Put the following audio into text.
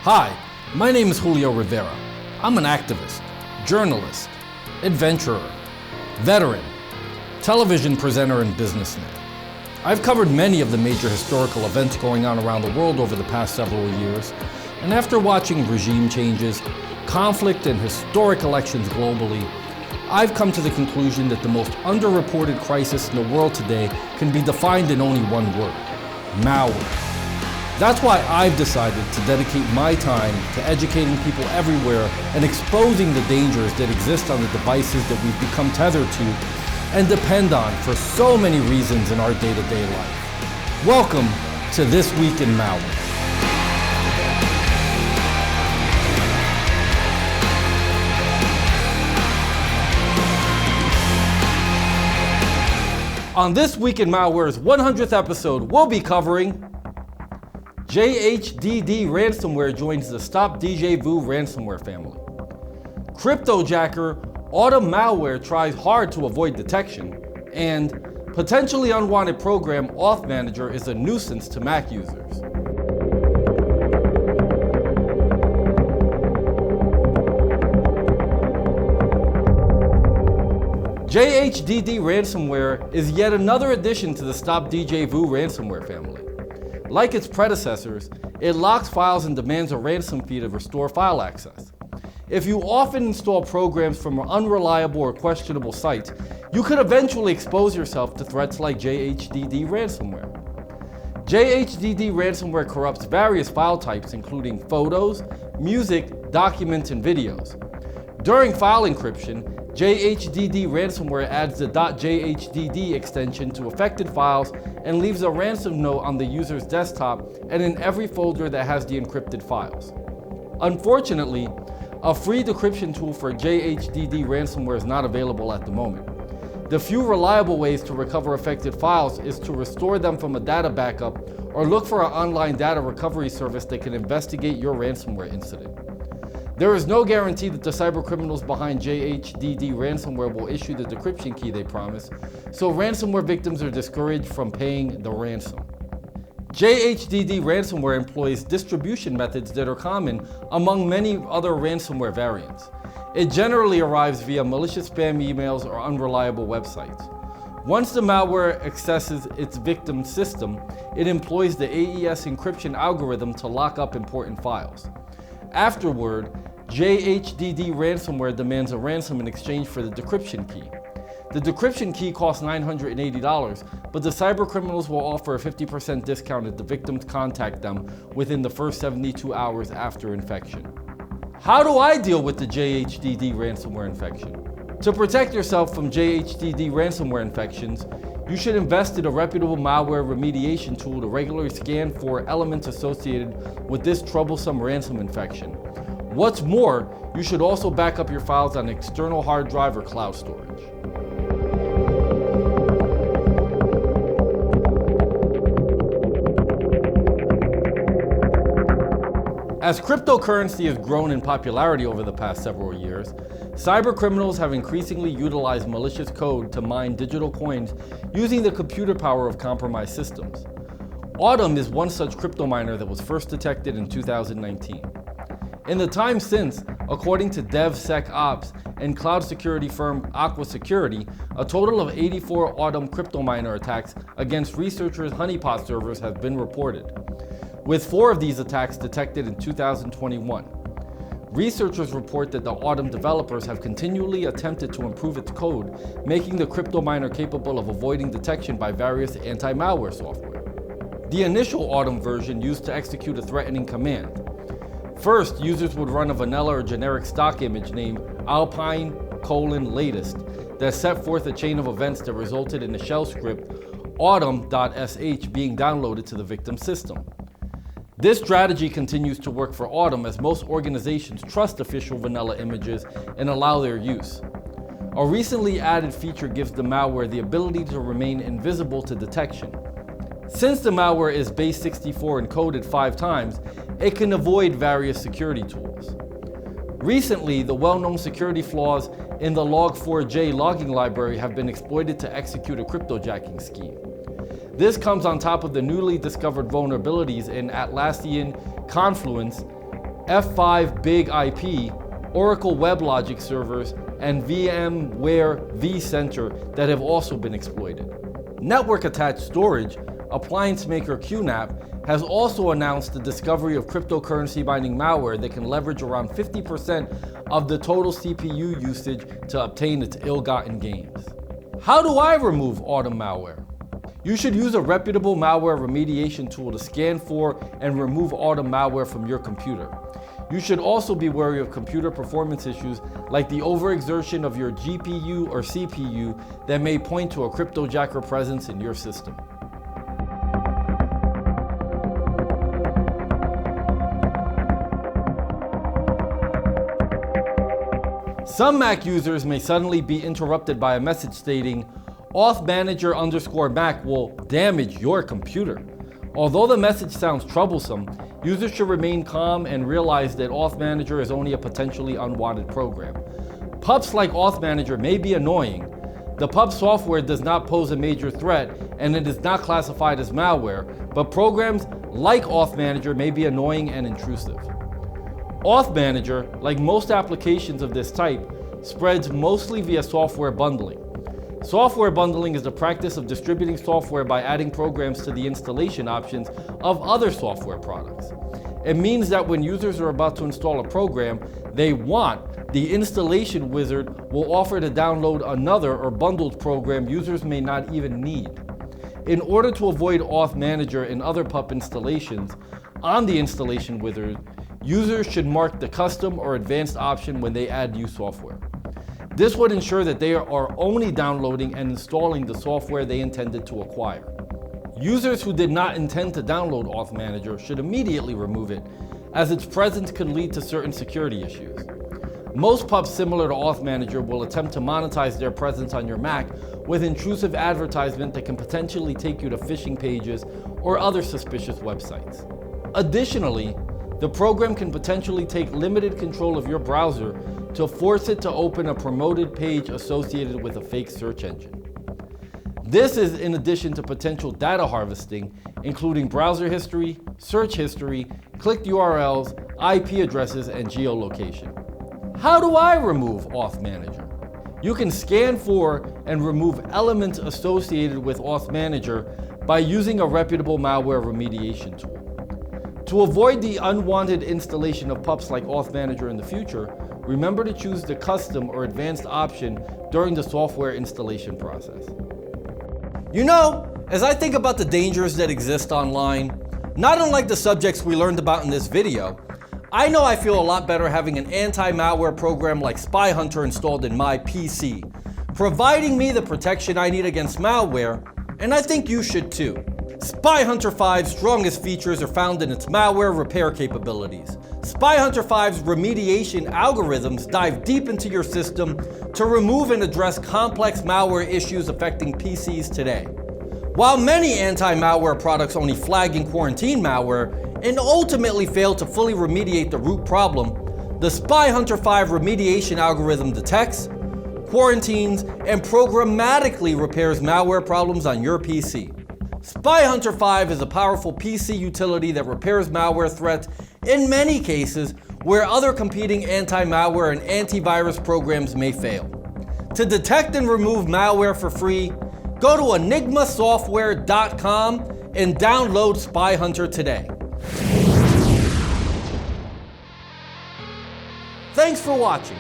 Hi, my name is Julio Rivera. I'm an activist, journalist, adventurer, veteran, television presenter, and businessman. I've covered many of the major historical events going on around the world over the past several years, and after watching regime changes, conflict, and historic elections globally, I've come to the conclusion that the most underreported crisis in the world today can be defined in only one word: malware. That's why I've decided to dedicate my time to educating people everywhere and exposing the dangers that exist on the devices that we've become tethered to and depend on for so many reasons in our day-to-day life. Welcome to This Week in Malware. On This Week in Malware's 100th episode, we'll be covering JHDD Ransomware joins the Djvu Ransomware family. Cryptojacker Autom Malware tries hard to avoid detection, and potentially unwanted program AuthManager is a nuisance to Mac users. JHDD Ransomware is yet another addition to the Djvu Ransomware family. Like its predecessors, it locks files and demands a ransom fee to restore file access. If you often install programs from unreliable or questionable sites, you could eventually expose yourself to threats like JHDD Ransomware. JHDD Ransomware corrupts various file types including photos, music, documents, and videos. During file encryption, JHDD Ransomware adds the .jhdd extension to affected files and leaves a ransom note on the user's desktop and in every folder that has the encrypted files. Unfortunately, a free decryption tool for JHDD Ransomware is not available at the moment. The few reliable ways to recover affected files is to restore them from a data backup or look for an online data recovery service that can investigate your ransomware incident. There is no guarantee that the cybercriminals behind JHDD Ransomware will issue the decryption key they promise, so ransomware victims are discouraged from paying the ransom. JHDD Ransomware employs distribution methods that are common among many other ransomware variants. It generally arrives via malicious spam emails or unreliable websites. Once the malware accesses its victim's system, it employs the AES encryption algorithm to lock up important files. Afterward, JHDD Ransomware demands a ransom in exchange for the decryption key. The decryption key costs $980, but the cybercriminals will offer a 50% discount if the victims contact them within the first 72 hours after infection. How do I deal with the JHDD ransomware infection? To protect yourself from JHDD ransomware infections, you should invest in a reputable malware remediation tool to regularly scan for elements associated with this troublesome ransom infection. What's more, you should also back up your files on external hard drive or cloud storage. As cryptocurrency has grown in popularity over the past several years, cybercriminals have increasingly utilized malicious code to mine digital coins using the computer power of compromised systems. Autom is one such crypto miner that was first detected in 2019. In the time since, according to DevSecOps and cloud security firm Aqua Security, a total of 84 Autom crypto miner attacks against researchers' honeypot servers have been reported, with 4 of these attacks detected in 2021. Researchers report that the Autom developers have continually attempted to improve its code, making the crypto miner capable of avoiding detection by various anti-malware software. The initial Autom version used to execute a threatening command. First, users would run a vanilla or generic stock image named Alpine::latest that set forth a chain of events that resulted in a shell script, Autom.sh, being downloaded to the victim's system. This strategy continues to work for Autom as most organizations trust official vanilla images and allow their use. A recently added feature gives the malware the ability to remain invisible to detection. Since the malware is base 64 encoded 5 times, it can avoid various security tools. Recently, the well-known security flaws in the log4j logging library have been exploited to execute a cryptojacking scheme. This comes on top of the newly discovered vulnerabilities in Atlassian, Confluence, F5 Big IP, Oracle WebLogic servers, and VMware vCenter that have also been exploited. Network-attached storage, appliance maker QNAP, has also announced the discovery of cryptocurrency mining malware that can leverage around 50% of the total CPU usage to obtain its ill-gotten gains. How do I remove Autom malware? You should use a reputable malware remediation tool to scan for and remove Autom malware from your computer. You should also be wary of computer performance issues like the overexertion of your GPU or CPU that may point to a Cryptojacker presence in your system. Some Mac users may suddenly be interrupted by a message stating, AuthManager_Mac will damage your computer. Although the message sounds troublesome, users should remain calm and realize that AuthManager is only a potentially unwanted program. PUPs like AuthManager may be annoying. The PUP software does not pose a major threat and it is not classified as malware, but programs like AuthManager may be annoying and intrusive. AuthManager, like most applications of this type, spreads mostly via software bundling. Software bundling is the practice of distributing software by adding programs to the installation options of other software products. It means that when users are about to install a program they want, the installation wizard will offer to download another or bundled program users may not even need. In order to avoid AuthManager and other PUP installations on the installation wizard, users should mark the custom or advanced option when they add new software. This would ensure that they are only downloading and installing the software they intended to acquire. Users who did not intend to download AuthManager should immediately remove it, as its presence could lead to certain security issues. Most PUPs similar to AuthManager will attempt to monetize their presence on your Mac with intrusive advertisement that can potentially take you to phishing pages or other suspicious websites. Additionally, the program can potentially take limited control of your browser to force it to open a promoted page associated with a fake search engine. This is in addition to potential data harvesting, including browser history, search history, clicked URLs, IP addresses, and geolocation. How do I remove AuthManager? You can scan for and remove elements associated with AuthManager by using a reputable malware remediation tool. To avoid the unwanted installation of PUPs like AuthManager in the future, remember to choose the custom or advanced option during the software installation process. You know, as I think about the dangers that exist online, not unlike the subjects we learned about in this video, I know I feel a lot better having an anti-malware program like SpyHunter installed in my PC, providing me the protection I need against malware, and I think you should too. SpyHunter 5's strongest features are found in its malware repair capabilities. SpyHunter 5's remediation algorithms dive deep into your system to remove and address complex malware issues affecting PCs today. While many anti-malware products only flag and quarantine malware and ultimately fail to fully remediate the root problem, the SpyHunter 5 remediation algorithm detects, quarantines, and programmatically repairs malware problems on your PC. SpyHunter 5 is a powerful PC utility that repairs malware threats in many cases where other competing anti-malware and antivirus programs may fail. To detect and remove malware for free, go to enigmasoftware.com and download SpyHunter today. Thanks for watching.